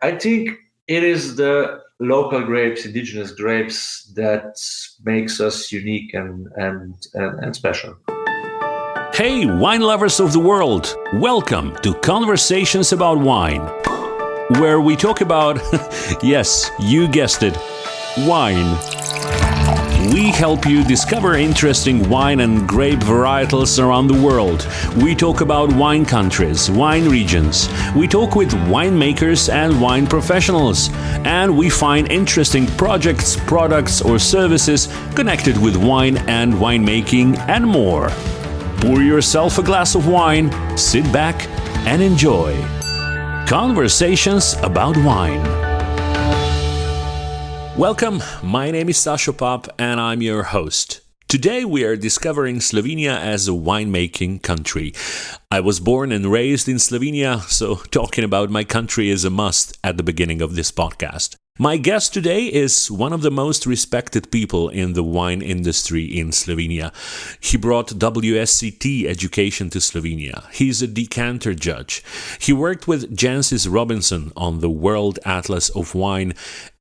I think it is the local grapes, indigenous grapes, that makes us unique and special. Hey, wine lovers of the world! Welcome to Conversations About Wine, where we talk about, yes, you guessed it, wine. We help you discover interesting wine and grape varietals around the world. We talk about wine countries, wine regions. We talk with winemakers and wine professionals. And we find interesting projects, products, or services connected with wine and winemaking and more. Pour yourself a glass of wine, sit back, and enjoy. Conversations About Wine. Welcome, my name is Sasho Pop and I'm your host. Today we are discovering Slovenia as a winemaking country. I was born and raised in Slovenia, so talking about my country is a must at the beginning of this podcast. My guest today is one of the most respected people in the wine industry in Slovenia. He brought WSET education to Slovenia. He's a Decanter judge. He worked with Jancis Robinson on the World Atlas of Wine,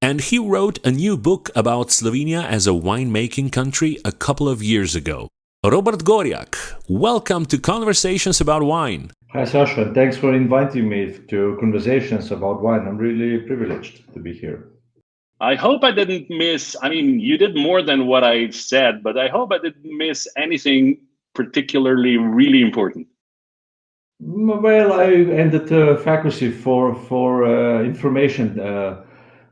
and he wrote a new book about Slovenia as a winemaking country a couple of years ago. Robert Gorjak, welcome to Conversations About Wine. Hi, Sasha, and thanks for inviting me to Conversations About Wine. I'm really privileged to be here. I hope I didn't miss, you did more than what I said, but I hope I didn't miss anything particularly really important. Well, I ended faculty for information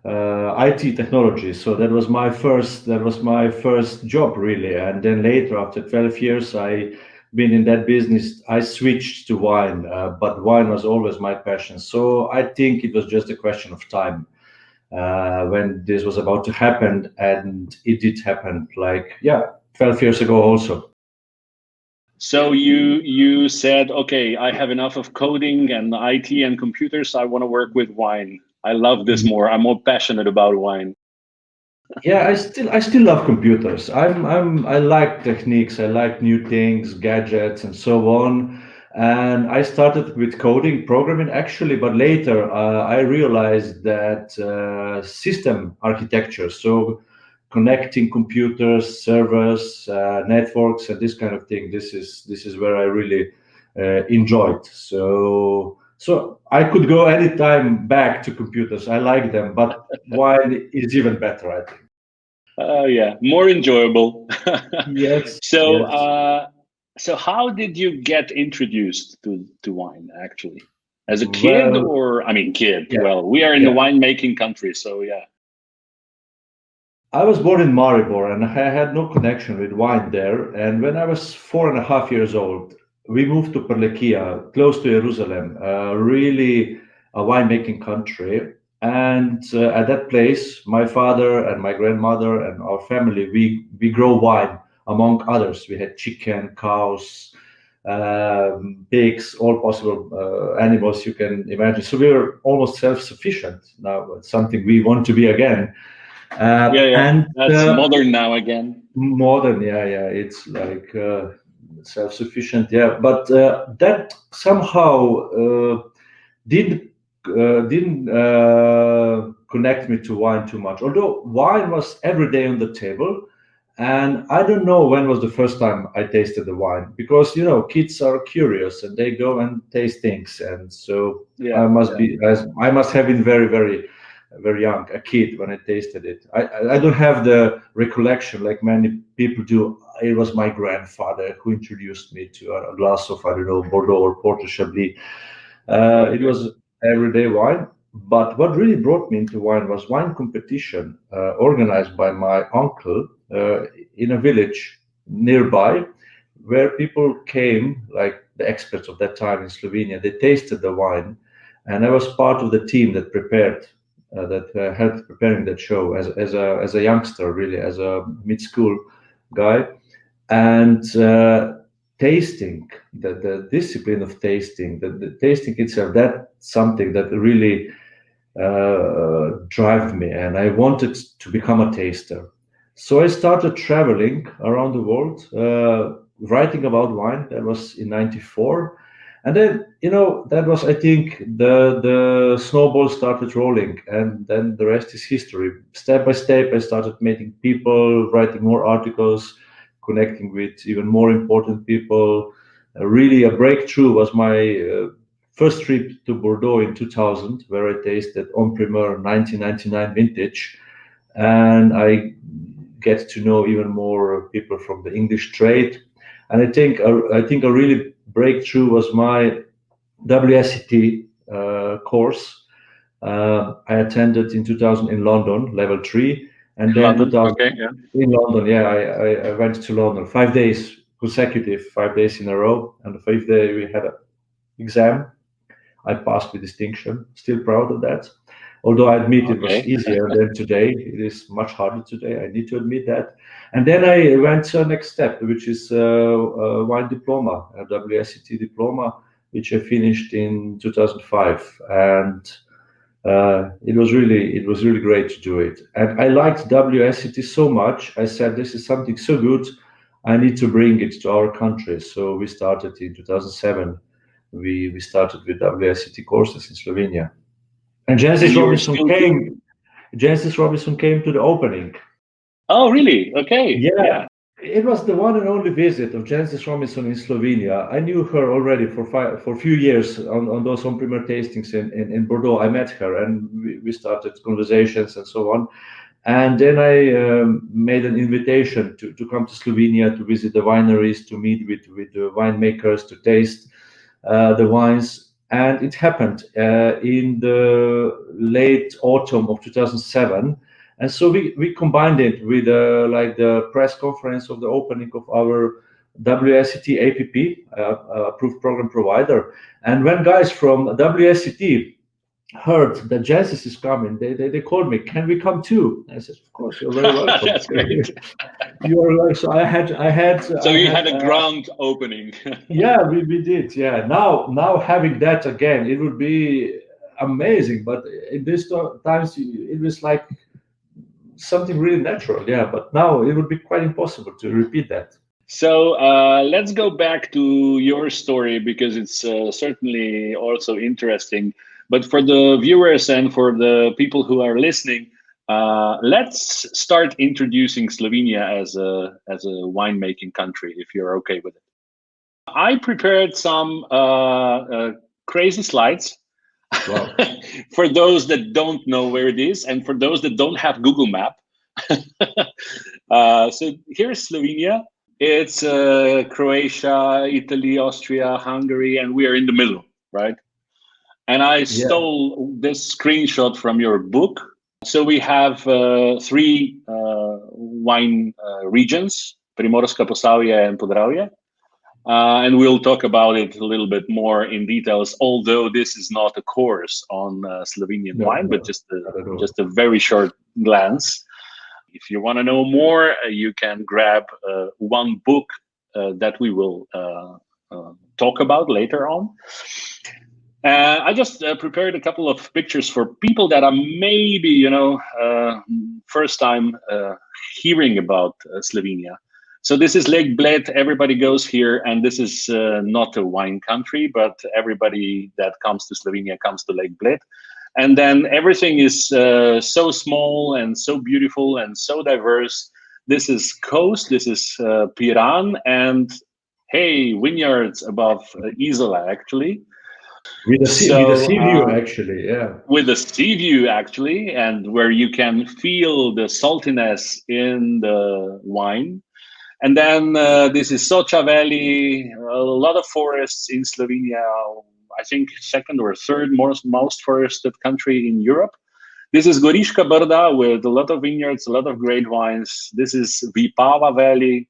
IT technology, so that was my first job really. And then later, after 12 years, I been in that business. I switched to wine, but wine was always my passion. So I think it was just a question of time when this was about to happen, and it did happen. 12 years ago also. So you said, okay, I have enough of coding and IT and computers. I want to work with wine. I love this more. I'm more passionate about wine. Yeah, I still love computers. I like techniques. I like new things, gadgets, and so on. And I started with coding, programming actually, but later I realized that system architecture, so connecting computers, servers, networks, and this kind of thing. This is where I really enjoyed. So I could go anytime back to computers. I like them, but wine is even better, I think. Yeah, more enjoyable. Yes. So, yes. So how did you get introduced to wine, actually? As a kid, kid? Yeah, well, we are in the winemaking country, so yeah. I was born in Maribor, and I had no connection with wine there. And when I was 4.5 years old, we moved to Prlekija, close to Jerusalem, really a winemaking country. And at that place, my father and my grandmother and our family, we grow wine, among others. We had chicken, cows, pigs, all possible animals you can imagine. So we were almost self-sufficient. Now it's something we want to be again. And that's modern now again. Modern, yeah. It's like self-sufficient, yeah. But that somehow didn't connect me to wine too much. Although wine was every day on the table, and I don't know when was the first time I tasted the wine, because kids are curious and they go and taste things, and so I must have been very, very, very young, a kid when I tasted it. I don't have the recollection like many people do. It was my grandfather who introduced me to a glass of, I don't know, Bordeaux or Porto Chablis. It was everyday wine. But what really brought me into wine was wine competition organized by my uncle in a village nearby, where people came, like the experts of that time in Slovenia. They tasted the wine, and I was part of the team that prepared, helped preparing that show as a youngster, really, as a mid-school guy. And tasting, the discipline of tasting, the tasting itself, that's something that really drive me, and I wanted to become a taster. So I started traveling around the world, writing about wine. That was in '94, And then, that was, I think, the snowball started rolling, and then the rest is history. Step by step, I started meeting people, writing more articles, connecting with even more important people. Really, a breakthrough was my first trip to Bordeaux in 2000, where I tasted En Primeur 1999 vintage, and I get to know even more people from the English trade. And I think a really breakthrough was my WSET course. I attended in 2000 in London, level 3, and In then London, 2000 okay, yeah. in London. Yeah, I went to London 5 days consecutive, 5 days in a row, and the 5th day we had an exam. I passed with distinction. Still proud of that. Although I admit it was Okay. easier than today, it is much harder today. I need to admit that. And then I went to the next step, which is a wine diploma, a WSET diploma, which I finished in 2005, and it was really great to do it. And I liked WSET so much. I said, this is something so good. I need to bring it to our country. So we started in 2007. We started with WSET courses in Slovenia. And And you were still Jancis Robinson came to the opening. Oh, really? Okay. Yeah, Yeah. it was the one and only visit of Jancis Robinson in Slovenia. I knew her already for a few years on those home premier tastings in Bordeaux. I met her and we started conversations and so on. And then I made an invitation to come to Slovenia to visit the wineries, to meet with the winemakers, to taste the wines. And it happened in the late autumn of 2007. And so we combined it with like the press conference of the opening of our WSET APP, approved program provider. And when guys from WSET heard that Jancis is coming, they called me, can we come too? I said, of course, you're very welcome. That's great. You are right. So So you had a ground opening. yeah, we did. Yeah. Now having that again, it would be amazing. But in these times, it was like something really natural. Yeah. But now it would be quite impossible to repeat that. So let's go back to your story because it's certainly also interesting. But for the viewers and for the people who are listening, let's start introducing Slovenia as a winemaking country, if you're okay with it. I prepared some crazy slides. Wow. For those that don't know where it is, and for those that don't have Google Map. So here's Slovenia. It's Croatia, Italy, Austria, Hungary, and we are in the middle, right? And I stole this screenshot from your book. So we have 3 wine regions, Primorska, Posavje, and Podravje. And we'll talk about it a little bit more in details, although this is not a course on Slovenian wine, but just a very short glance. If you want to know more, you can grab one book that we will talk about later on. I just prepared a couple of pictures for people that are maybe, first time hearing about Slovenia. So this is Lake Bled. Everybody goes here, and this is not a wine country, but everybody that comes to Slovenia comes to Lake Bled. And then everything is so small and so beautiful and so diverse. This is coast, this is Piran, and hey, vineyards above Isola, actually. With a sea view, actually, yeah. With a sea view, actually, and where you can feel the saltiness in the wine. And then this is Socha Valley, a lot of forests in Slovenia. I think second or third most forested country in Europe. This is Goriška Brda with a lot of vineyards, a lot of great wines. This is Vipava Valley.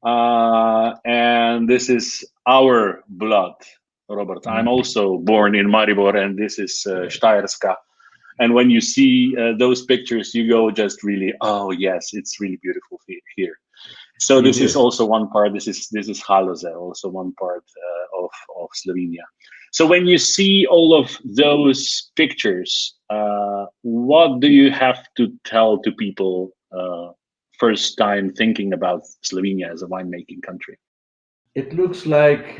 And this is our blood, Robert. I'm also born in Maribor, and this is Štajerska. And when you see those pictures, you go just really, oh yes, it's really beautiful here. So this is also one part. This is Haloze, also one part of Slovenia. So when you see all of those pictures, what do you have to tell to people first time thinking about Slovenia as a winemaking country? It looks like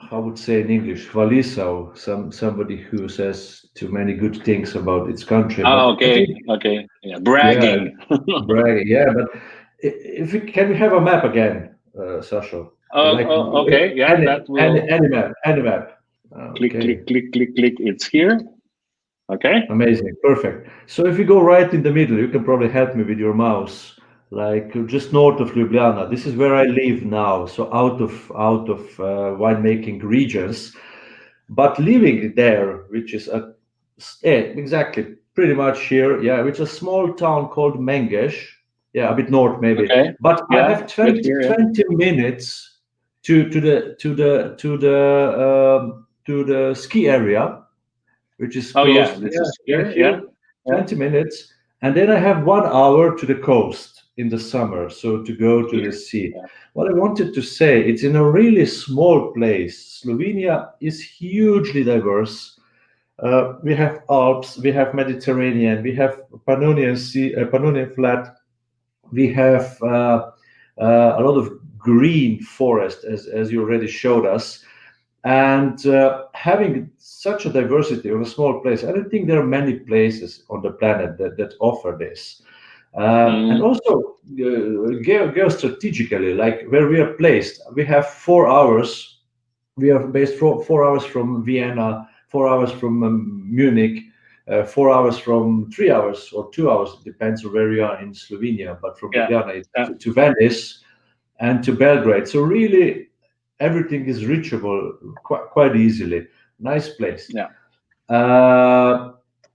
how would say in English, hvalisao, somebody who says too many good things about its country. But Oh, I okay, think, okay, yeah, yeah, bragging. bragging, yeah. But if we can we have a map again, Sasha? Like Okay, yeah, that will any map. click, Okay, click, click, click, click. It's here. Okay. amazing, perfect. So if you go right in the middle, you can probably help me with your mouse. Like just north of Ljubljana. This is where I live now. So out of winemaking regions. But living there, which is exactly pretty much here, yeah, which is a small town called Menges, yeah, a bit north maybe. Okay. But I Yeah. have Good 20, here. Yeah. 20 minutes to the ski area, which is Oh, close. yeah. This Yeah, is yeah, here. here, Yeah. Yeah. 20 minutes, and then I have 1 hour to the coast in the summer, so to go to the Here. sea. Yeah. What I wanted to say, it's in a really small place. Slovenia is hugely diverse. We have Alps, we have Mediterranean, we have Pannonian Sea, Pannonian Flat, we have a lot of green forest, as you already showed us. And having such a diversity of a small place, I don't think there are many places on the planet that offer this. And Mm, also geostrategically, like where we are placed, we have 4 hours. We are based 4 hours from Vienna, 4 hours from Munich, 4 hours from 3 hours or 2 hours, depends on where you are in Slovenia, but from yeah. Ljubljana Yeah. to Venice and to Belgrade. So really, everything is reachable quite easily. Nice place. Yeah.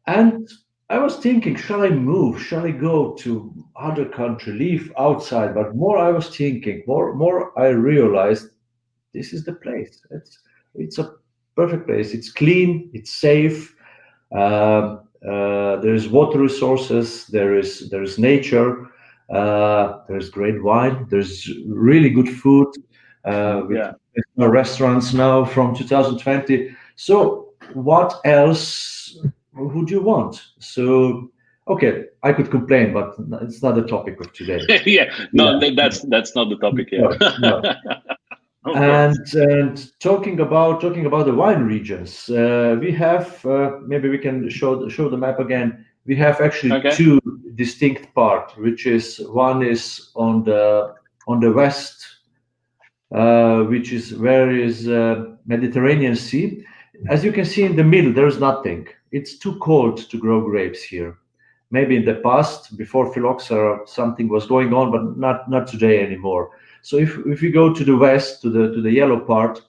And I was thinking, shall I move? Shall I go to other country, leave outside? But more I was thinking, more I realized this is the place. It's a perfect place. It's clean. It's safe. There's water resources. There is nature. There's great wine. There's really good food. With Yeah. restaurants now from 2020. So what else would you want? So okay, I could complain, but it's not the topic of today. Yeah. Yeah, No, that's not the topic here. no, no. Of course. And talking about the wine regions, we have maybe we can show the map again. We have actually Okay. two distinct parts, which is one is on the west, which is where is Mediterranean Sea. As you can see in the middle, there is nothing. It's too cold to grow grapes here. Maybe in the past, before phylloxera, something was going on, but not today anymore. So if we go to the west, to the yellow part,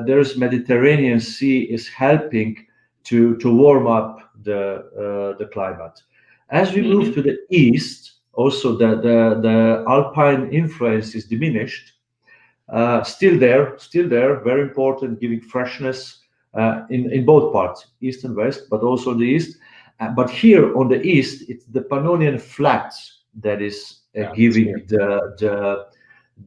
there's Mediterranean Sea is helping to warm up the climate. As we move to the east, also the alpine influence is diminished. Still there, very important, giving freshness in both parts, east and west, but also the east. But here on the east, it's the Pannonian Flats that is Yeah, it's giving here.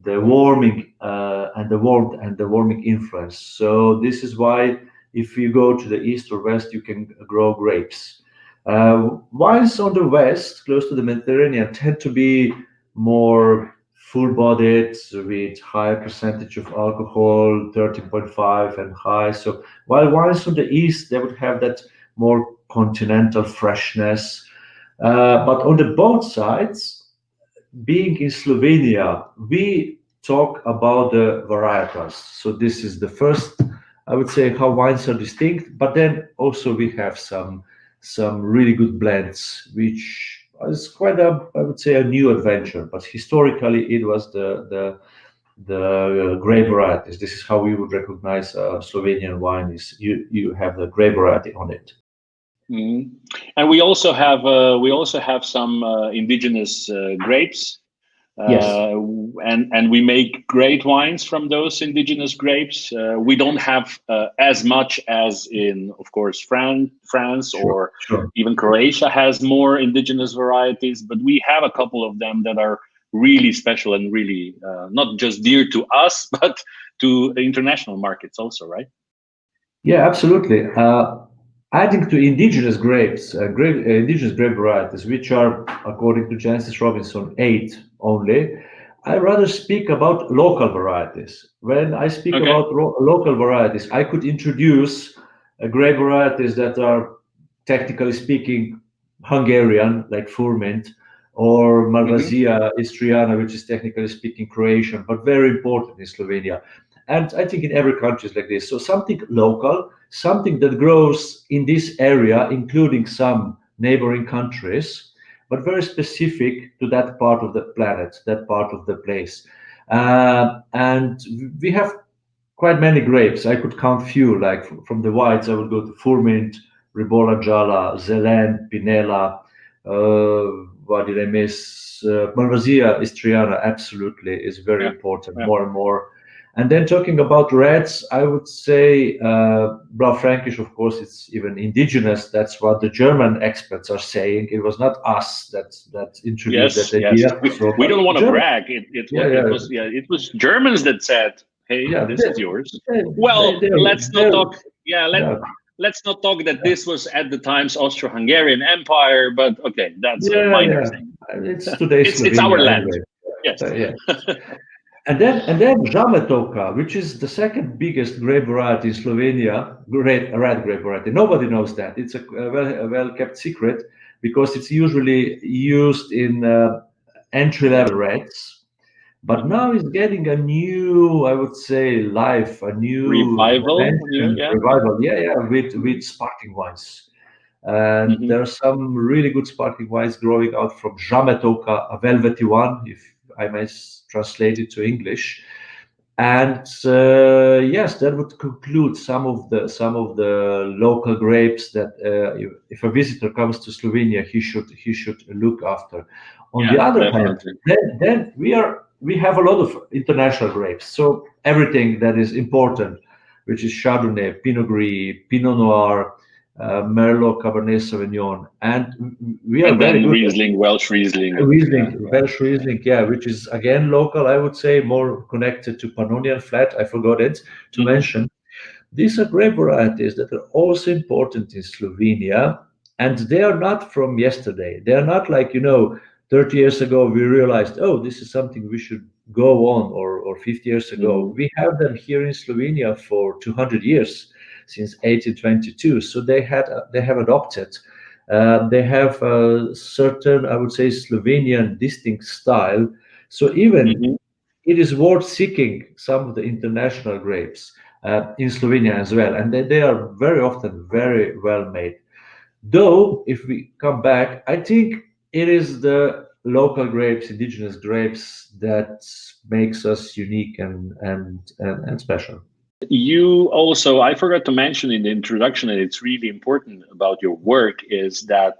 the warming and the warmth and the warming influence. So this is why if you go to the east or west, you can grow grapes. Wines on the west, close to the Mediterranean, tend to be more full-bodied with high percentage of alcohol, 13.5 and high. So while wines from the east, they would have that more continental freshness. But on the both sides, being in Slovenia, we talk about the varietals. So this is the first, I would say, how wines are distinct. But then also we have some really good blends, which is quite I would say, a new adventure. But historically, it was the grape varieties. This is how we would recognize Slovenian wine. Is you have the grape variety on it. Mhm. And we also have some indigenous grapes, Yes. and we make great wines from those indigenous grapes. We don't have as much as in, of course, France Sure. or Sure. even Croatia has more indigenous varieties, but we have a couple of them that are really special and really not just dear to us, but to international markets also, right? Yeah, absolutely. Adding to indigenous grapes, indigenous grape varieties, which are, according to Jancis Robinson, 8 only. I rather speak about local varieties. When I speak Okay. about local varieties, I could introduce grape varieties that are, technically speaking, Hungarian, like Furmint, or Hmm. Malvasia Istriana, which is technically speaking Croatian, but very important in Slovenia. And I think in every country is like this. So something local, something that grows in this area, including some neighboring countries, but very specific to that part of the planet, that part of the place. And we have quite many grapes. I could count few, like from the whites, I would go to Furmint, Ribolla Gialla, Zelen, Pinella. What did I miss? Malvasia Istriana, absolutely, is very Yeah. important, Yeah. more and more. And then talking about reds, I would say Blaufränkisch, of course, it's even indigenous. That's what the German experts are saying. It was not us that introduced that Yes. Yes. idea. So, We but don't want to German, brag. yeah, It was Germans that said, "Hey, yeah, this is yours." they, Well, let's not they're, talk. Yeah. yeah, Let's not talk that this was at the times Austro-Hungarian Empire, but okay, that's a yeah, minor yeah. thing. It's today's It's our Slovenia land. anyway. Yes. Yeah. And then Žametoka, which is the second biggest grape variety in Slovenia, red grape variety. Nobody knows that. It's a well kept secret because it's usually used in entry level reds. But Mhm. now it's getting a new, I would say, life, a new Revival. dimension, Yeah. revival. Yeah, with sparkling wines. And Hmm. there are some really good sparkling wines growing out from Žametoka, a velvety one, if I may translate it to English. And yes, that would conclude some of the local grapes that if a visitor comes to Slovenia, he should look after. On the Yeah, other hand, definitely. then we have a lot of international grapes. So everything that is important, which is Chardonnay, Pinot Gris, Pinot Noir, Merlot, Cabernet Sauvignon, and we are And very then good at Riesling, Welsh Riesling. Yeah. Riesling, Welsh Riesling, yeah, which is again local, I would say, more connected to Pannonian Flat. I forgot it to Hmm. mention. These are grape varieties that are also important in Slovenia, and they are not from yesterday. They are not like, 30 years ago we realized, oh, this is something we should go on, or 50 years ago. Hmm. We have them here in Slovenia for 200 years, since 1822. So they have adopted. They have a certain, I would say, Slovenian distinct style. So even Hmm. it is worth seeking some of the international grapes in Slovenia as well, and they are very often very well made. Though, if we come back, I think it is the local grapes, indigenous grapes, that makes us unique and special. You also, I forgot to mention in the introduction, and it's really important about your work, is that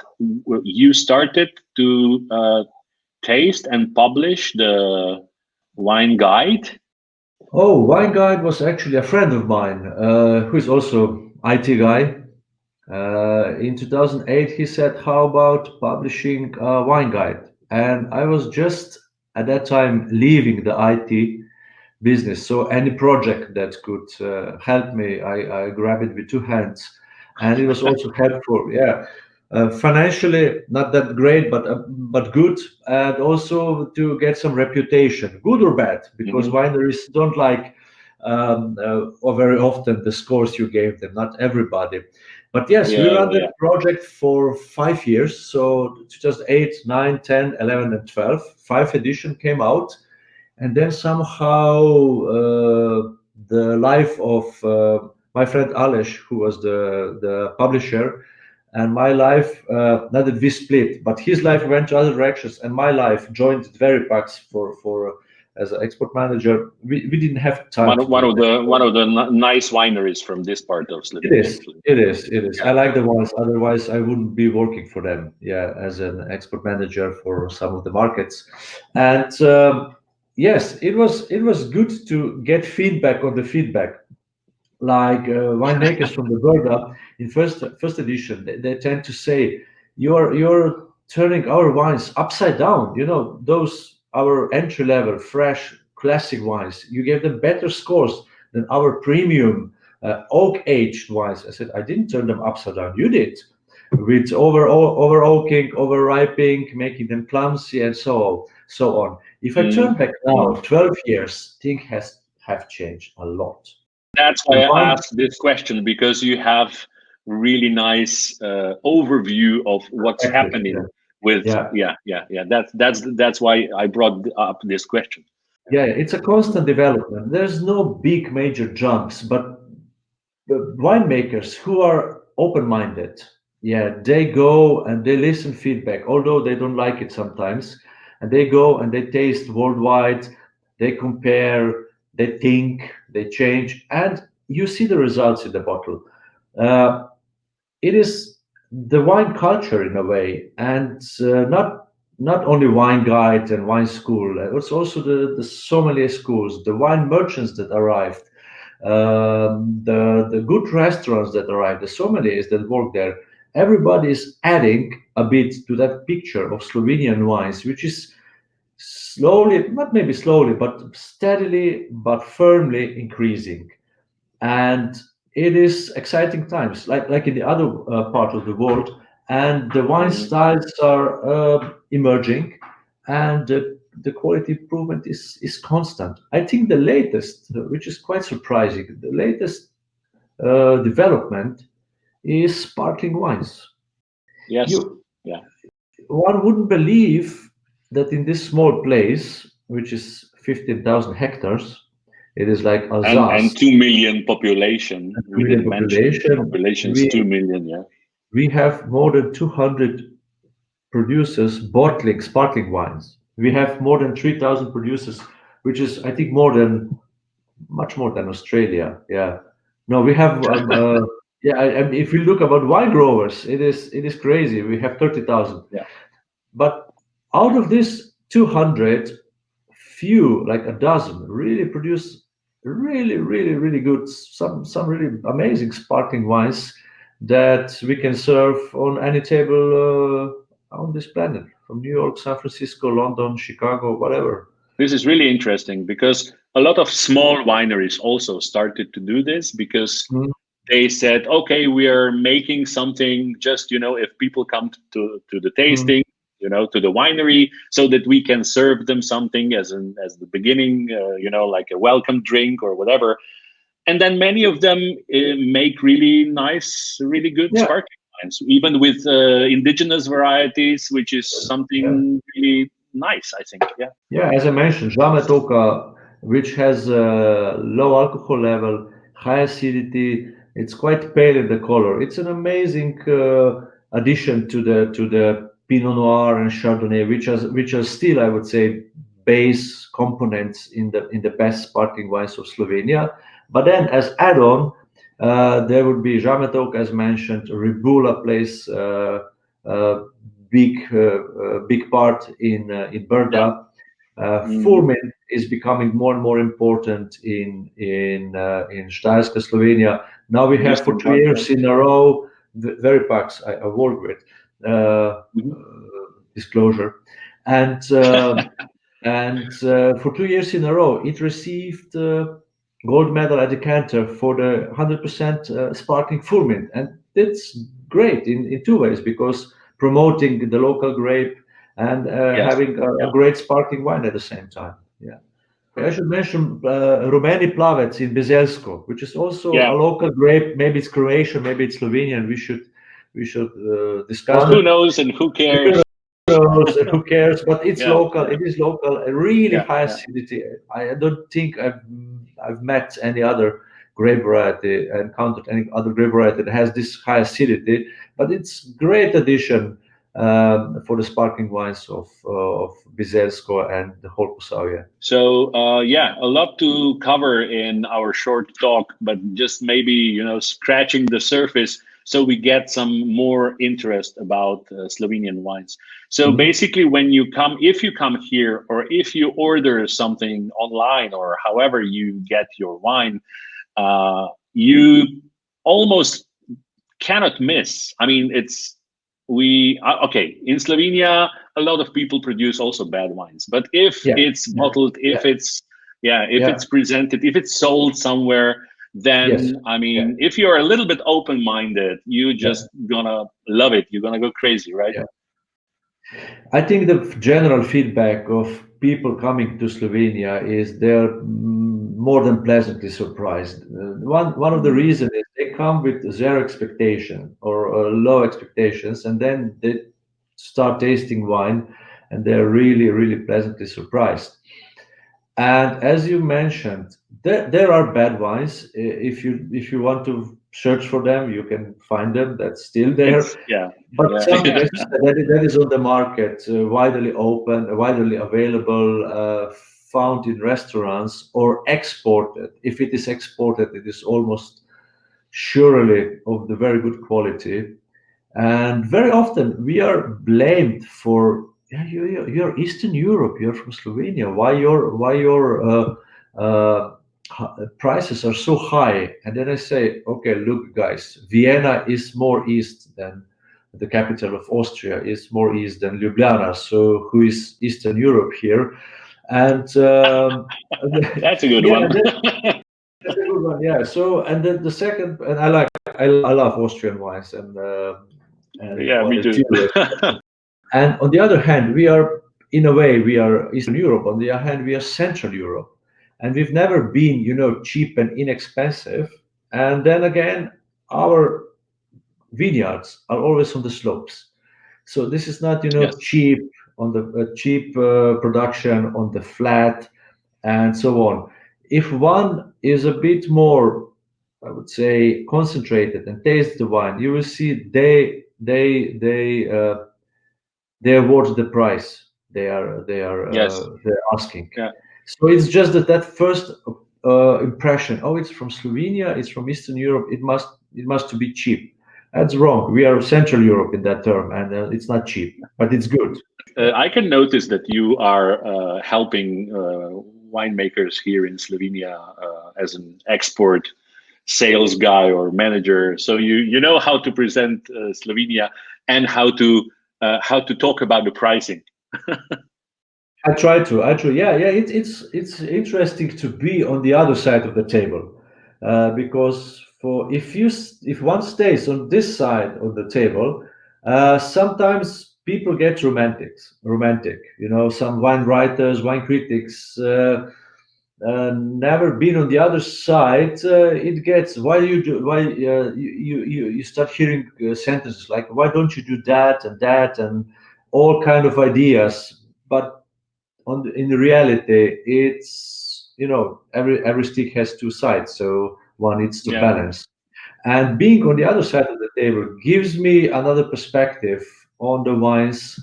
you started to taste and publish the wine guide. Oh, Wine Guide was actually a friend of mine who is also IT guy. In 2008, he said, "How about publishing a wine guide?" And I was just at that time leaving the IT business. So any project that could help me, I grab it with two hands. And it was also helpful, yeah. Financially, not that great, but good, and also to get some reputation, good or bad, because Hmm. wineries don't like or very often the scores you gave them. Not everybody, but yes, we Yeah, ran yeah, that project for 5 years. So 2008, 9, 10, 11, and 12. Five edition came out, and then somehow the life of my friend Alesh, who was the publisher, and my life, not that we split, but his life went to other directions, and my life joined Veripax for as an export manager. We didn't have time to one do of that. the nice wineries from this part of It Slovenia, is. actually. It is. It is. Yeah. I like the ones. Otherwise, I wouldn't be working for them. Yeah, as an export manager for some of the markets. And yes, it was good to get feedback on the feedback. Like winemakers from the Burda in first edition, they tend to say, "You're turning our wines upside down. Those our entry level, fresh, classic wines. You gave them better scores than our premium oak aged wines." I said, "I didn't turn them upside down. You did, with over oaking, over ripening, making them clumsy, and so on." so on. If I turn back now, 12 years, things have changed a lot. That's why I asked this question, because you have really nice overview of what's happening with that's why I brought up this question. Yeah, it's a constant development. There's no big major jumps, but the winemakers who are open-minded, they go and they listen feedback, although they don't like it sometimes, and they go and they taste worldwide, they compare, they think, they change, and you see the results in the bottle. It is the wine culture in a way, and not only wine guides and wine school. It's also the sommelier schools, the wine merchants that arrived, the good restaurants that arrived, the sommeliers that work there. Everybody is adding a bit to that picture of Slovenian wines, which is slowly, not maybe slowly, but steadily but firmly increasing. And it is exciting times, like in the other part of the world, and the wine styles are emerging, and the quality improvement is constant. I think the latest, which is quite surprising, the latest development is sparkling wines. Yes. One wouldn't believe that in this small place, which is 15,000 hectares, it is like Alsace. And 2 million population. We didn't mention population is 2 million, yeah. We have more than 200 producers bottling sparkling wines. We have more than 3,000 producers, which is, I think, much more than Australia. Yeah. No, we have, if you look about wine growers, it is crazy. We have 30,000. Yeah. But out of this 200, few, like a dozen, really produce really good, some really amazing sparkling wines that we can serve on any table on this planet, from New York, San Francisco, London, Chicago, whatever. This is really interesting, because a lot of small wineries also started to do this, because they said, okay, we are making something just, if people come to the tasting, to the winery, so that we can serve them something as the beginning, like a welcome drink or whatever. And then many of them make really nice, really good sparkling wines, even with indigenous varieties, which is something really nice, I think. Yeah, as I mentioned, Žametoka, which has a low alcohol level, high acidity. It's quite pale in the color. It's an amazing addition to the Pinot Noir and Chardonnay, which are still, I would say, base components in the best sparkling wines of Slovenia. But then, as add-on, there would be Žametok, as mentioned. Ribula plays big part in Brda. Furmin is becoming more and more important in Štajerska, Slovenia. Now we have for 2 years in a row, very packs I work with, disclosure, and for 2 years in a row it received gold medal at Decanter for the 100% sparkling Furmin, and it's great in two ways, because promoting the local grape and having a great sparkling wine at the same time. Yeah, I should mention Rumeni Plavec in Bizeljsko, which is also a local grape. Maybe it's Croatian, maybe it's Slovenian. We should discuss. Who knows and who cares? Who cares? But it's local. It is local. A really high acidity. I don't think I've met any other grape variety, encountered any other grape variety that has this high acidity. But it's great addition for the sparkling wines of Bizeljsko and the whole Posavje. So a lot to cover in our short talk, but just maybe scratching the surface, so we get some more interest about Slovenian wines. So basically, if you come here, or if you order something online, or however you get your wine, you almost cannot miss. I mean, in Slovenia, a lot of people produce also bad wines, but if it's bottled, if it's presented, if it's sold somewhere, then if you're a little bit open-minded, you just gonna love it. You're gonna go crazy, right? I think the general feedback of people coming to Slovenia is they're more than pleasantly surprised. One of the reasons is they come with zero expectation or low expectations, and then they start tasting wine, and they're really, really pleasantly surprised. And as you mentioned, there are bad wines. If you want to search for them, you can find them. That's still there. Yeah. But Yeah. something that is on the market, widely open, widely available, found in restaurants or exported. If it is exported, it is almost surely of the very good quality. And very often we are blamed for, yeah, you're Eastern Europe, you're from Slovenia. Why your prices are so high? And then I say, okay, look, guys, Vienna is more east than the capital of Austria, is more east than Ljubljana. So who is Eastern Europe here? And That's a good yeah, one. that's a good one. Yeah. So and then the second, and I love Austrian wines and Yeah, on me the too. terroir. And on the other hand, we are, in a way, we are Eastern Europe. On the other hand, we are Central Europe. And we've never been, cheap and inexpensive. And then again, our vineyards are always on the slopes. So this is not, Yes. cheap on the cheap production on the flat and so on. If one is a bit more, I would say, concentrated and taste the wine, you will see they award the price Yes. they're asking. Yeah. So it's just that first impression. Oh, it's from Slovenia. It's from Eastern Europe. It must be cheap. That's wrong. We are Central Europe in that term, and it's not cheap, but it's good. I can notice that you are helping winemakers here in Slovenia as an export sales guy or manager. So you know how to present Slovenia and how to talk about the pricing. I try to. Yeah, yeah. It's interesting to be on the other side of the table, because for if one stays on this side of the table, sometimes people get romantic. Some wine writers, wine critics. Never been on the other side, it gets why you do why you start hearing sentences like why don't you do that and all kind of ideas, but in reality it's every stick has two sides, so one needs to Yeah. balance. And being on the other side of the table gives me another perspective on the wines,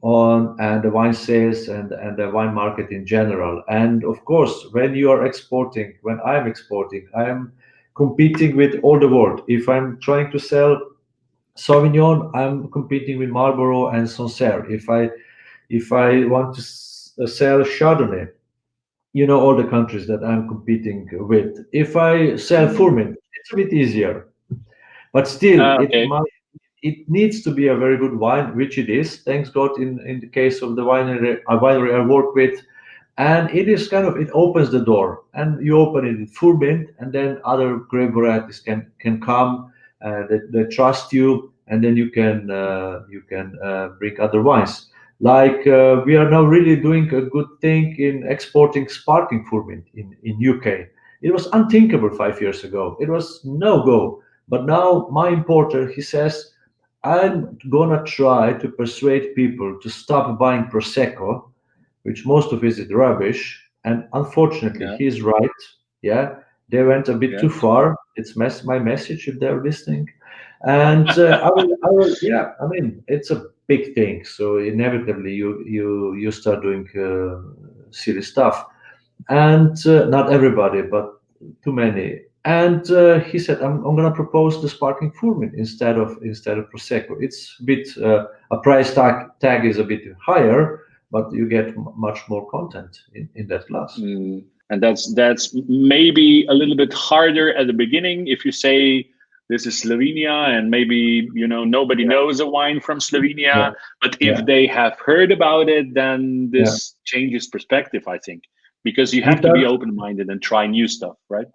on and the wine sales and the wine market in general. And of course, when I'm exporting, I'm competing with all the world. If I'm trying to sell Sauvignon, I'm competing with Marlborough and Sancerre. If I want to sell Chardonnay, all the countries that I'm competing with. If I sell Furmin, it's a bit easier, but still, Okay. it needs to be a very good wine, which it is. Thanks God, in the case of the winery I work with, and it opens the door, and you open it with full mint, and then other grape varieties can come. They trust you, and then you can bring other wines. Like we are now really doing a good thing in exporting sparkling full mint in UK. It was unthinkable 5 years ago. It was no go. But now my importer, he says, I'm gonna try to persuade people to stop buying Prosecco, which most of it is rubbish. And unfortunately, Yeah. he's right. Yeah, they went a bit Yeah. too far. It's my message if they're listening. And yeah. I mean, it's a big thing. So inevitably, you start doing silly stuff, and not everybody, but too many. And he said, I'm going to propose the sparkling Furmin instead of Prosecco. It's a bit a price tag is a bit higher, but you get much more content in that glass. And that's maybe a little bit harder at the beginning if you say this is Slovenia and maybe nobody knows a wine from Slovenia. Yeah. But if they have heard about it, then this changes perspective, I think, because you have to be open-minded and try new stuff, right?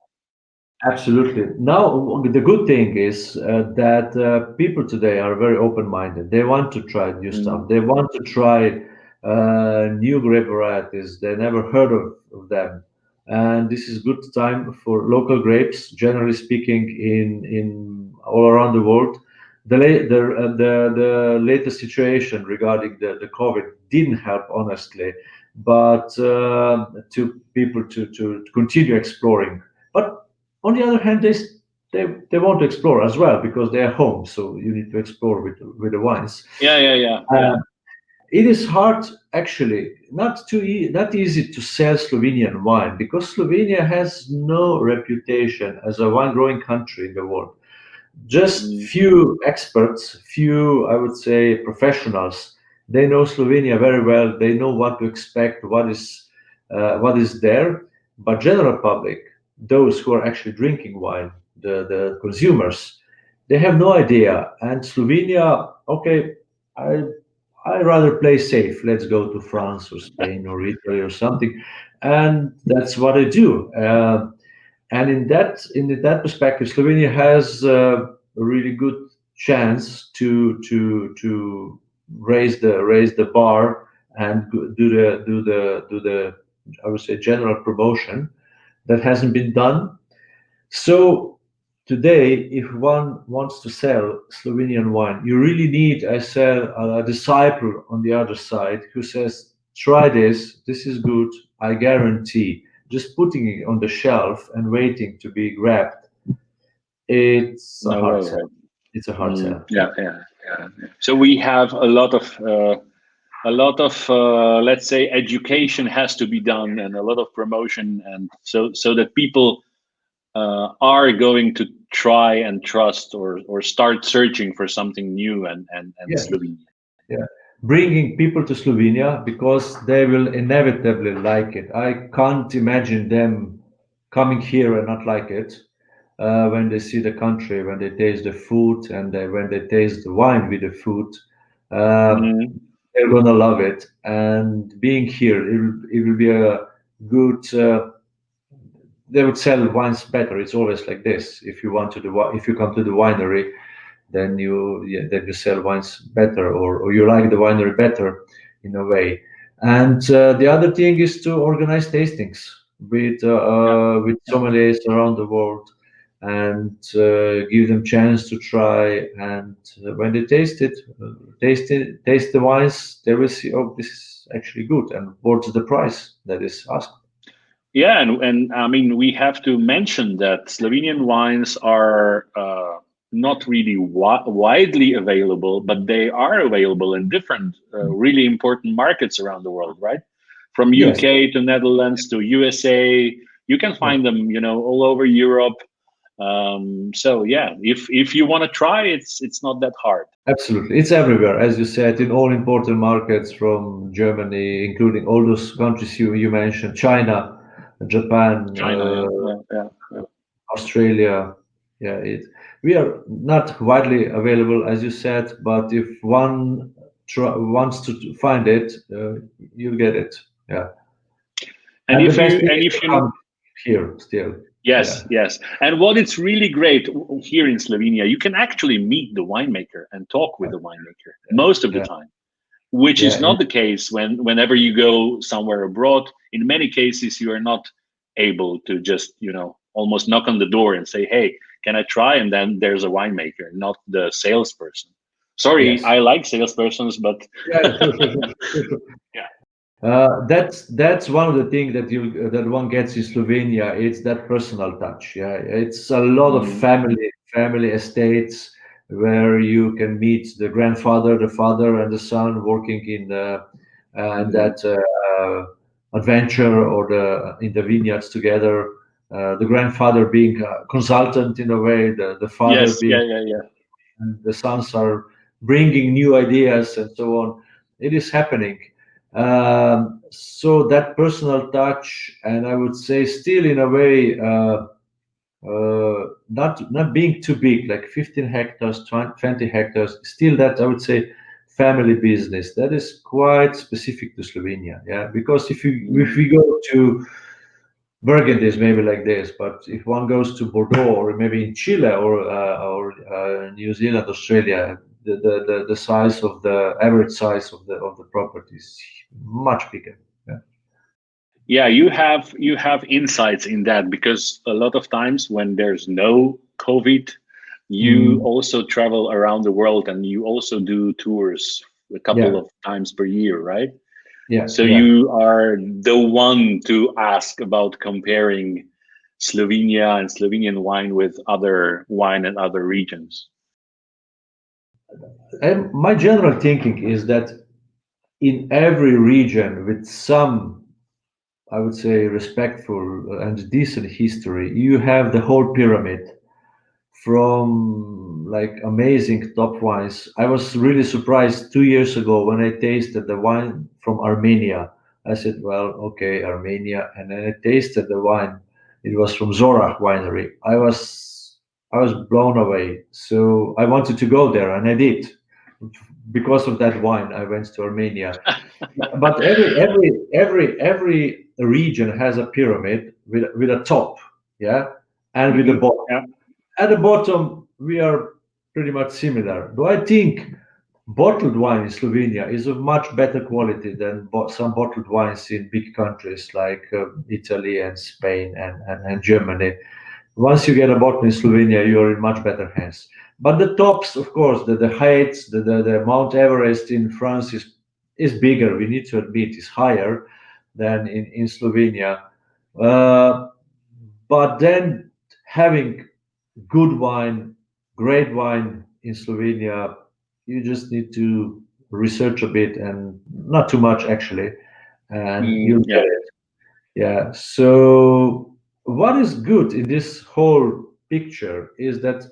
Absolutely. Now, the good thing is that people today are very open-minded. They want to try new stuff. They want to try new grape varieties. They never heard of them, and this is good time for local grapes. Generally speaking, in all around the world, the latest situation regarding the COVID didn't help, honestly, but to people to continue exploring. But on the other hand, they want to explore as well because they are home. So you need to explore with the wines. Yeah. It is hard, actually, not easy to sell Slovenian wine because Slovenia has no reputation as a wine growing country in the world. Just few experts, few, I would say, professionals. They know Slovenia very well. They know what to expect, what is there. But general public, those who are actually drinking wine, the consumers, they have no idea. And Slovenia, okay, I I rather play safe. Let's go to France or Spain or Italy or something, and that's what I do. And in that perspective, Slovenia has a really good chance to raise the bar and do the I would say general promotion that hasn't been done. So today, if one wants to sell Slovenian wine, you really need, I said, a disciple on the other side who says, try this, this is good, I guarantee. Just putting it on the shelf and waiting to be grabbed, it's a No hard way, sell. right? It's a hard sell. Yeah. So we have a lot of let's say education has to be done and a lot of promotion, and so that people are going to try and trust or start searching for something new and Yes. Slovenia. Yeah. Bringing people to Slovenia because they will inevitably like it. I can't imagine them coming here and not like it. When they see the country, when they taste the food, and when they taste the wine with the food, they're gonna love it. And being here, it will be a good. They would sell wines better. It's always like this. If you come to the winery, then you sell wines better, or you like the winery better, in a way. And the other thing is to organize tastings with sommeliers around the world and give them chance to try. And when they taste the wines, they will see, oh, this is actually good, and what's the price that is asked. Yeah, and I mean, we have to mention that Slovenian wines are not really widely available, but they are available in different really important markets around the world, right? From Yes. UK to Netherlands to USA, you can find them, all over Europe. So yeah, if you want to try, it's not that hard. Absolutely. It's everywhere, as you said, in all important markets from Germany, including all those countries you mentioned, China, Japan, China, yeah. Australia. Yeah, we are not widely available, as you said, but if one wants to find it, you'll get it. Yeah. And The if best you thing and is if to you come here still. Yes, yes. And what it's really great here in Slovenia, you can actually meet the winemaker and talk with the winemaker most of the Yeah. time, which is Yeah. not the case whenever you go somewhere abroad. In many cases, you are not able to just, almost knock on the door and say, hey, can I try? And then there's a winemaker, not the salesperson. Sorry, Yes. I like salespersons, but Yeah, sure. yeah. That's one of the things that one gets in Slovenia. It's that personal touch. Yeah, it's a lot of family estates where you can meet the grandfather, the father, and the son working in that adventure or in the vineyards together. The grandfather being a consultant in a way, the father Yes, being, yeah. and the sons are bringing new ideas and so on. It is happening. So that personal touch, and I would say still in a way, not being too big, like 15 hectares, 20 hectares, still that I would say family business. That is quite specific to Slovenia. Yeah, because if we go Burgundy is maybe like this, but if one goes to Bordeaux or maybe in Chile or New Zealand, Australia, the size of the average size of the property is much bigger. Yeah. Yeah, you have insights in that, because a lot of times when there's no COVID, you Mm, also travel around the world and you also do tours a couple yeah, of times per year, right? yeah, So yeah. you are the one to ask about comparing Slovenia and Slovenian wine with other wine and other regions. And my general thinking is that in every region with some, I would say, respectful and decent history, you have the whole pyramid from like amazing top wines. I was really surprised 2 years ago when I tasted the wine from Armenia. I said, well, okay, Armenia. And then I tasted the wine. It was from Zorach winery. I was blown away. So I wanted to go there and I did. Because of that wine, I went to Armenia. But every region has a pyramid with a top, yeah, and with a Mhm. bottom. Yeah. At the bottom, we are pretty much similar. Do I think bottled wine in Slovenia is of much better quality than some bottled wines in big countries like Italy and Spain and Germany? Once you get a bottle in Slovenia, you're in much better hands. But the tops, of course, the heights, the Mount Everest in France is bigger. We need to admit, is higher than in Slovenia. Uh, but then having good wine, great wine in Slovenia, you just need to research a bit and not too much actually, and Mm, you'll get yeah. it. Yeah. So what is good in this whole picture is that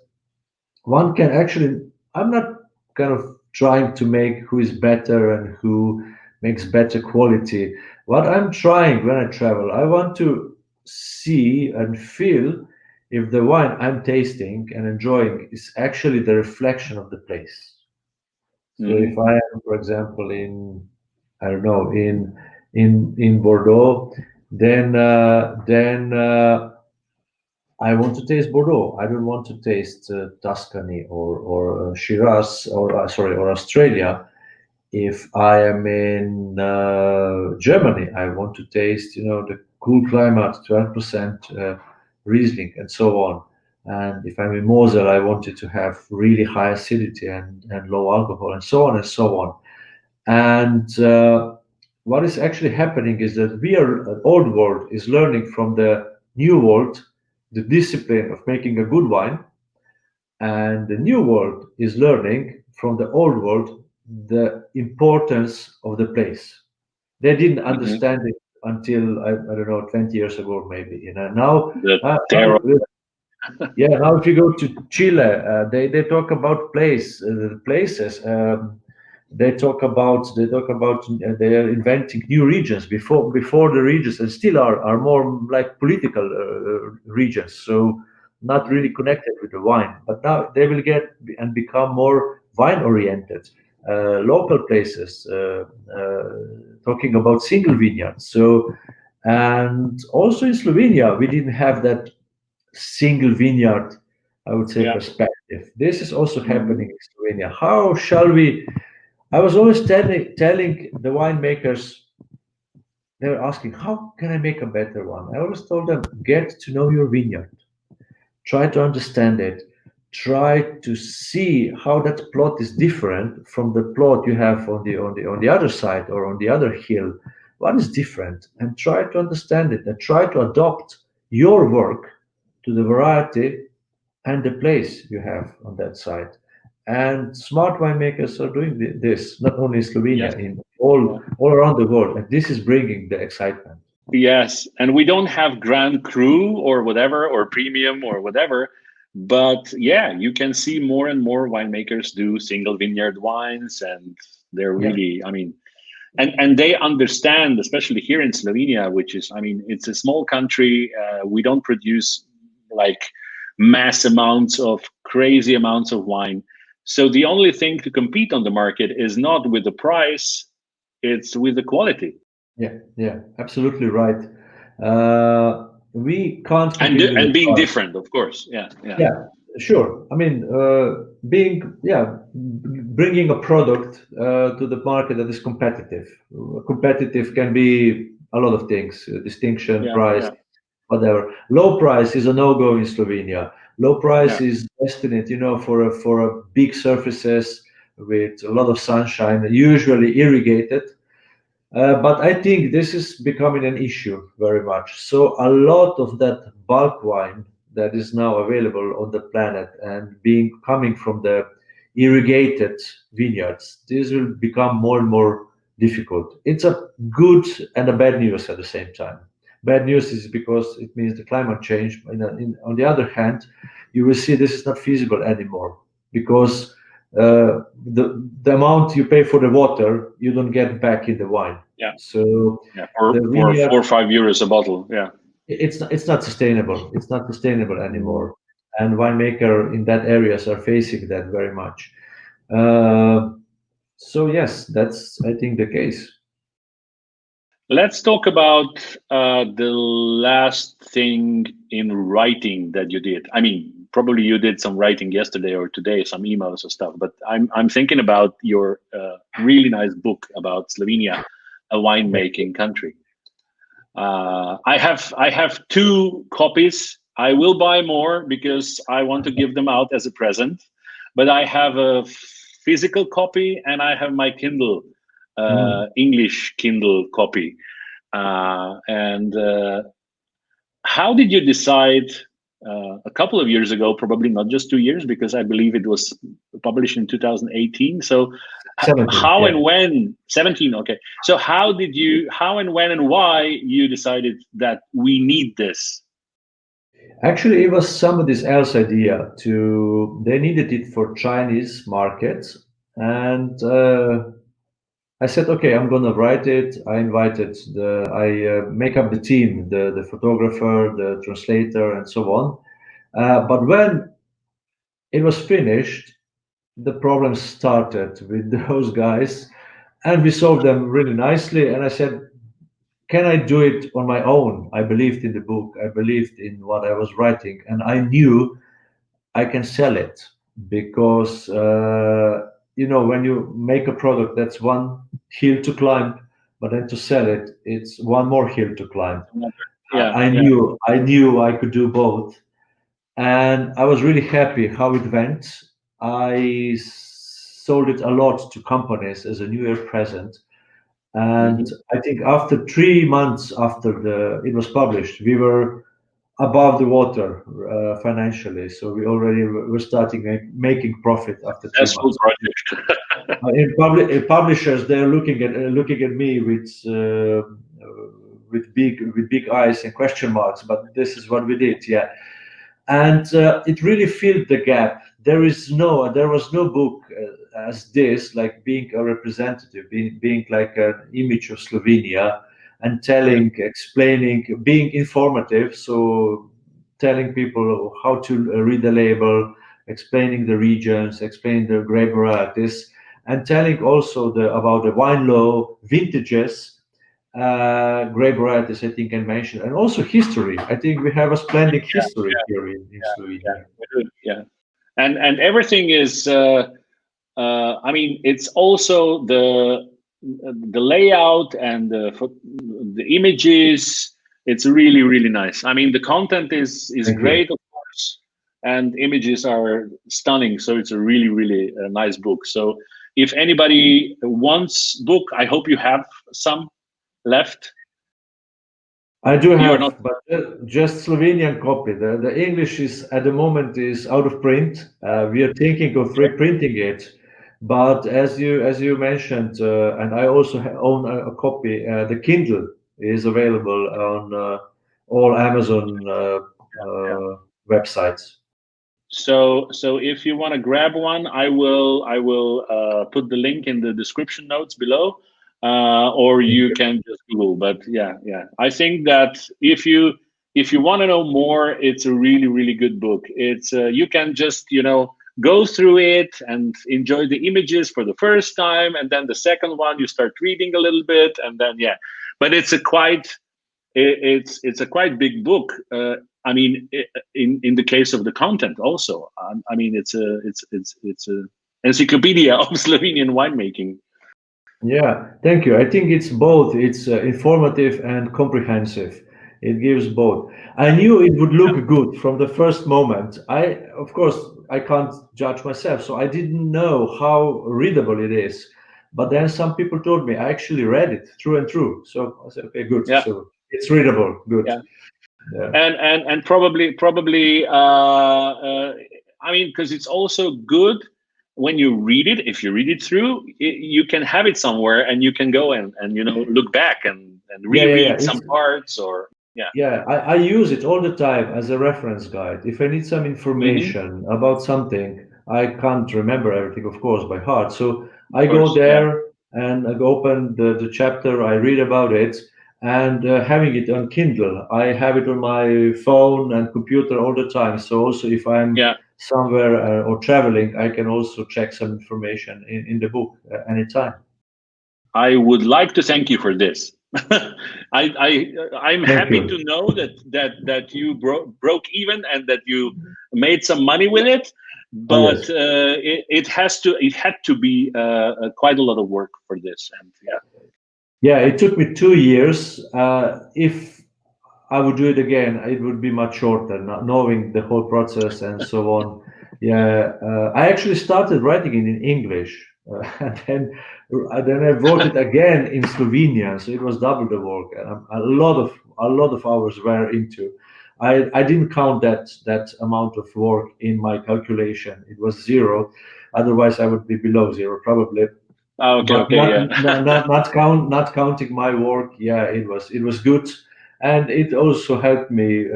one can actually, I'm not kind of trying to make who is better and who makes better quality. What I'm trying when I travel, I want to see and feel if the wine I'm tasting and enjoying is actually the reflection of the place. So if Hmm. I am, for example, in, I don't know, in Bordeaux, then I want to taste Bordeaux. I don't want to taste Tuscany or Shiraz or sorry, or Australia. If I am in Germany, I want to taste, the cool climate, 12% Riesling, and so on. And if I'm in Mosel, I wanted to have really high acidity and low alcohol, and so on and so on. And what is actually happening is that we are, old world is learning from the new world the discipline of making a good wine, and the new world is learning from the old world the importance of the place. They didn't Hmm. understand it until I don't know 20 years ago maybe. Now, The terror. now yeah, now if you go to Chile, they talk about places. They are inventing new regions before the regions, and still are more like political regions. So not really connected with the wine, but now they will get and become more wine oriented. Local places talking about single vineyards. So, and also in Slovenia, we didn't have that single vineyard, I would say, Yeah. perspective. This is also Hmm. happening in Slovenia. How shall we? I was always telling the winemakers, they were asking, how can I make a better one? I always told them, get to know your vineyard, try to understand it, try to see how that plot is different from the plot you have on the other side or on the other hill. What is different? And try to understand it and try to adopt your work to the variety and the place you have on that side. And smart winemakers are doing this not only in Yes. Slovenia, in all around the world, and this is bringing the excitement. Yes, and we don't have Grand Cru or whatever, or Premium or whatever, but yeah, you can see more and more winemakers do single vineyard wines, and they're Yeah, really, I mean, and they understand, especially here in Slovenia, which is, I mean, it's a small country. We don't produce like mass amounts of crazy amounts of wine, so the only thing to compete on the market is not with the price, it's with the quality. yeah, yeah, absolutely right. Uh, we can't compete with and the being price. different, of course. Yeah. Yeah, sure. I mean, bringing a product to the market that is competitive. Competitive can be a lot of things: distinction, Yeah. price, Yeah. whatever. Low price is a no-go in Slovenia. Low price Yeah. is destined, for a big surfaces with a lot of sunshine, usually irrigated. But I think this is becoming an issue very much. So a lot of that bulk wine that is now available on the planet and being coming from the irrigated vineyards, this will become more and more difficult. It's a good and a bad news at the same time. Bad news is because it means the climate change. On the other hand, you will see this is not feasible anymore because the amount you pay for the water you don't get back in the wine. Yeah. So Yeah. the For vineyard, 4 or 5 euros a bottle. Yeah. it's not sustainable. It's not sustainable anymore, and winemaker in that areas are facing that very much. Uh, so yes, that's I think the case. Let's talk about the last thing in writing that you did. I mean, probably you did some writing yesterday or today, some emails or stuff. But I'm thinking about your really nice book about Slovenia, a winemaking country. I have 2 copies. I will buy more because I want to give them out as a present. But I have a physical copy and I have my Kindle, English Kindle copy. And how did you decide a couple of years ago, probably not just 2 years, because I believe it was published in 2018. So 17, how yeah. and when 17? Okay. So how and when and why you decided that we need this? Actually, it was somebody else's idea. They needed it for Chinese markets, and I said, okay, I'm gonna write it. I make up the team, the photographer, the translator, and so on. But when it was finished, the problems started with those guys, and we solved them really nicely. And I said, can I do it on my own? I believed in the book. I believed in what I was writing, and I knew I can sell it because when you make a product, that's one hill to climb, but then to sell it, it's one more hill to climb. Yeah. I knew I could do both, and I was really happy how it went. I sold it a lot to companies as a New Year present, and I think after 3 months after it was published, we were above the water financially. So we already were starting making profit after 3 months. Project. In publishers, they're looking at me with big eyes and question marks. But this is what we did, yeah. And it really filled the gap. There was no book as this, like being a representative, being like an image of Slovenia, and telling, explaining, being informative. So telling people how to read the label, explaining the regions, explaining the grape varieties, and telling also about the wine law, vintages, grape varieties, I think I mentioned, and also history. I think we have a splendid history here in Slovenia. Yeah. And everything is. I mean, it's also the layout and the images. It's really, really nice. I mean, the content is Thank you. great, of course, and images are stunning. So it's a really, really nice book. So if anybody wants book, I hope you have some left. I do You're have, not. but just Slovenian copy. The English is at the moment is out of print. We are thinking of reprinting it, but as you mentioned, and I also own a copy. The Kindle is available on all Amazon websites. So if you want to grab one, I will put the link in the description notes below, or you can just Google. But yeah, I think that if you want to know more, it's a really, really good book. It's you can just go through it and enjoy the images for the first time, and then the second one you start reading a little bit, and then but it's a quite it's a quite big book. I mean, in the case of the content, also. I mean, it's a encyclopedia of Slovenian winemaking. Yeah, thank you. I think it's both. It's informative and comprehensive. It gives both. I knew it would look good from the first moment. Of course, I can't judge myself, so I didn't know how readable it is. But then some people told me I actually read it through and through. So I said, okay, good. Yeah. So it's readable. Good. Yeah. Yeah. And probably I mean, because it's also good when you read it. If you read it through, you can have it somewhere and you can go and look back and reread some parts, or I use it all the time as a reference guide. If I need some information about something, I can't remember everything, of course, by heart. So I go there and I open the chapter, I read about it, and having it on Kindle, I have it on my phone and computer all the time. So also if I'm somewhere or traveling, I can also check some information in the book anytime. I would like to thank you for this. I'm happy to know that you broke even and that you made some money with it, but it had to be quite a lot of work for this, and it took me 2 years. If I would do it again, it would be much shorter, not knowing the whole process and so on. I actually started writing it in English, and then I wrote it again in Slovenian, so it was double the work, and a lot of hours were into. I didn't count that amount of work in my calculation. It was 0, otherwise I would be below 0 probably. Not counting my work. It was good. And it also helped me,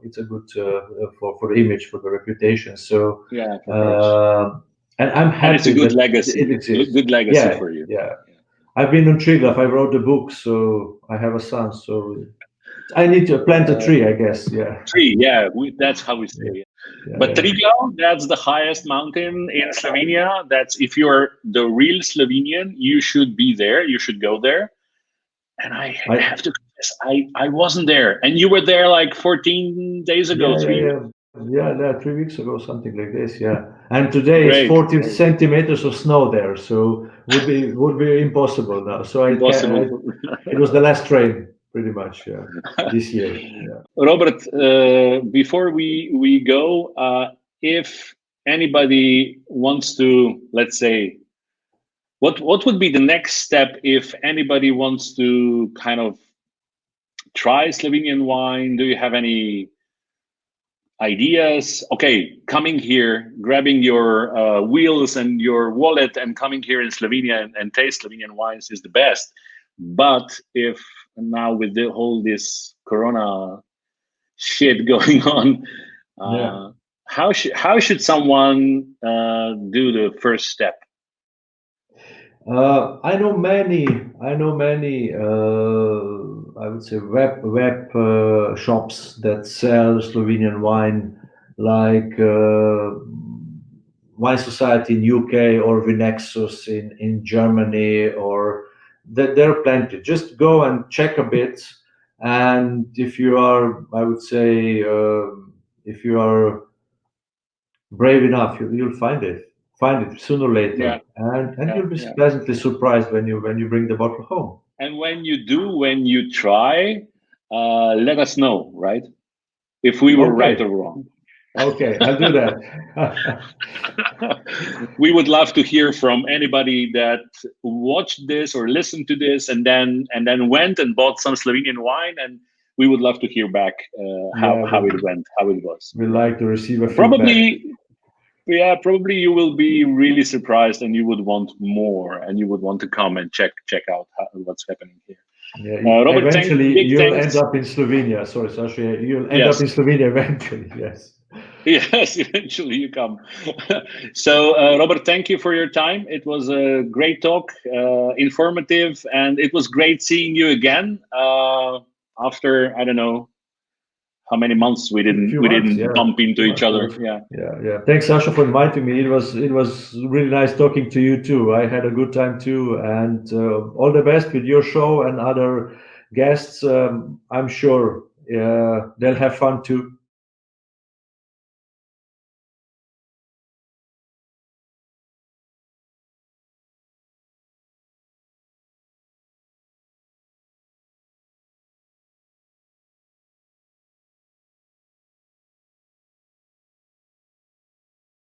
it's a good for the image, for the reputation. So and I'm happy. And it's a good legacy. It exists. Good legacy for you. I've been on Triglav. I wrote the book, so I have a son. So I need to plant a tree, I guess. Tree. That's how we say it. But Triglav, that's the highest mountain in Slovenia. That's, if you're the real Slovenian, you should be there. You should go there. And I have to confess, I wasn't there. And you were there like 14 days ago. 3 weeks ago, something like this. And today is 14 centimeters of snow there, so would be impossible now. So it was the last train, pretty much, this year. Robert, before we go, if anybody wants to, let's say, what would be the next step if anybody wants to kind of try Slovenian wine? Do you have any ideas? Okay, coming here, grabbing your wheels and your wallet and coming here in Slovenia and taste Slovenian wines is the best. But if now with the whole this Corona shit going on, how should someone do the first step? I know many. I would say web shops that sell Slovenian wine, like Wine Society in UK or Vinexus in Germany, or there are plenty. Just go and check a bit, and if you are, I would say, if you are brave enough, you'll find it sooner or later, and you'll be pleasantly surprised when you bring the bottle home. And when you try, let us know, right? If we were right or wrong. Okay, I'll do that. We would love to hear from anybody that watched this or listened to this and then went and bought some Slovenian wine, and we would love to hear back how it went, how it was. We'd like to receive a feedback. Probably you will be really surprised, and you would want more, and you would want to come and check out what's happening here. Robert, eventually you'll end up in Slovenia. Sorry, Sasha, you'll end up in Slovenia eventually. Yes, eventually you come. So, Robert, thank you for your time. It was a great talk, informative, and it was great seeing you again after, I don't know how many months we didn't bump into each other. Thanks, Sasha, for inviting me. It was really nice talking to you too. I had a good time too, and all the best with your show and other guests, I'm sure they'll have fun too.